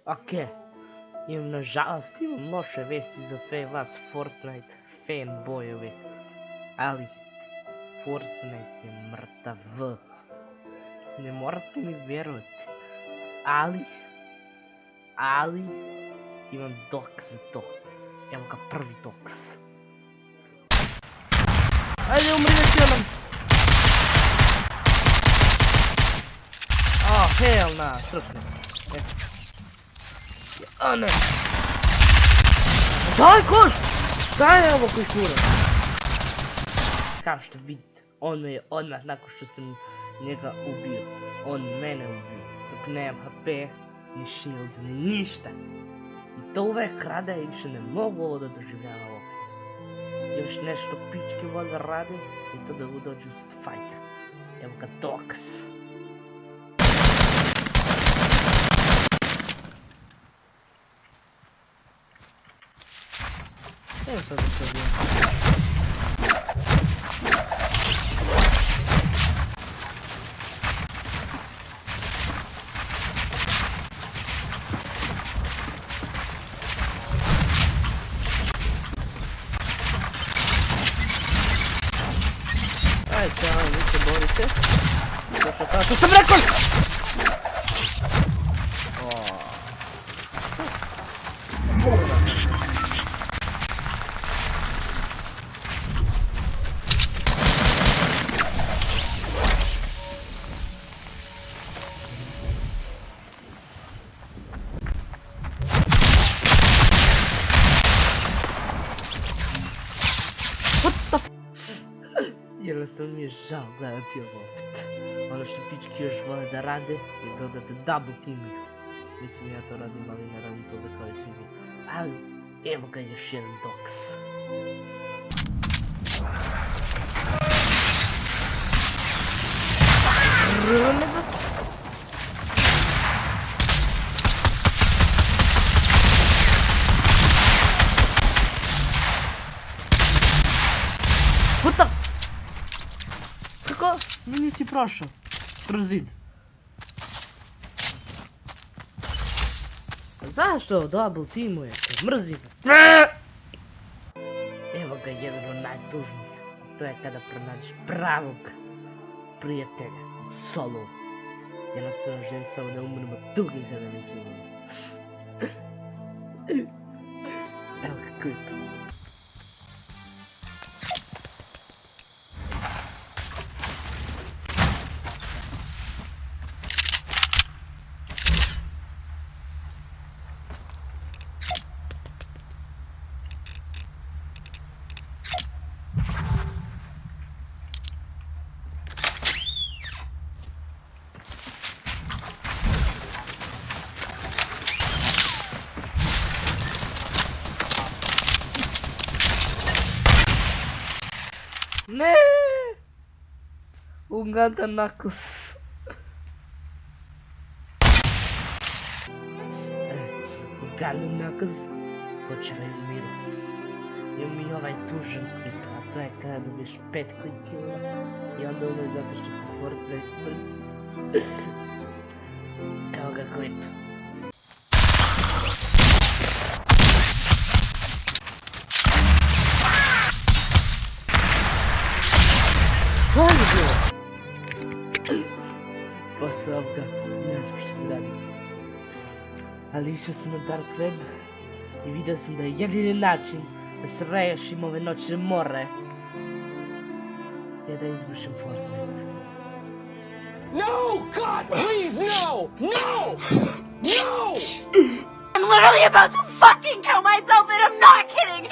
Ok, imam nažalost imam loše vesti za sve vas Fortnite fanboyovi, ali Fortnite je mrtav. Ne morate mi vjerovati, ali imam doks za to. Evo ga prvi doks. Ajde, umri već jednom. Oh, hell na, srpne. A ne. Daj koš! Šta je ovo koji kura? Kao što vidite, on me je odmah nakon što sam njega ubio. On mene ubio. Dok nemam HP, ni shield, ni ništa. I to uvek rade i više ne mogu ovo da doživljava opet. Još nešto pičke voda rade i to da dođu s fajta. Evo ga doks. Evo sad da se odvijem. Ajde, vi se borite. To sam rekao! Jednostavno mi je žao gledati ovo opet. Ono što pički još vole da rade je da double teamuju. Mislim ja to radim, ali ne radim toga kao i svi vi. Ali evo ga još jedan doks. Puta! Kako? Mi nisi prošao. Kroz zid. Zašto double teamuje? Mrzim vas. Evo ga jedan od najtužnijih. To je kada pronađeš pravog prijatelja u solu. Jednostavno želim samo da umremo tugi kada nisam umremo. Evo ga klip. Ne! Ungata Knuckles. Ungata Knuckles počevaj u miru. Imam i ovaj tužan klip, a to je kada dobiješ 5 klikila i onda umeš zato što ti Fortnite mrzi. Evo ga klip. Ovo je bilo! Posle ovoga, ne znam što mi radim. Ali išao sam na Dark Web i vidio sam da je jedini način da se rešim ove noćne more je da izbušim Fortnite. No! God, please, no! No! No! I'm literally about to fucking kill myself and I'm not kidding!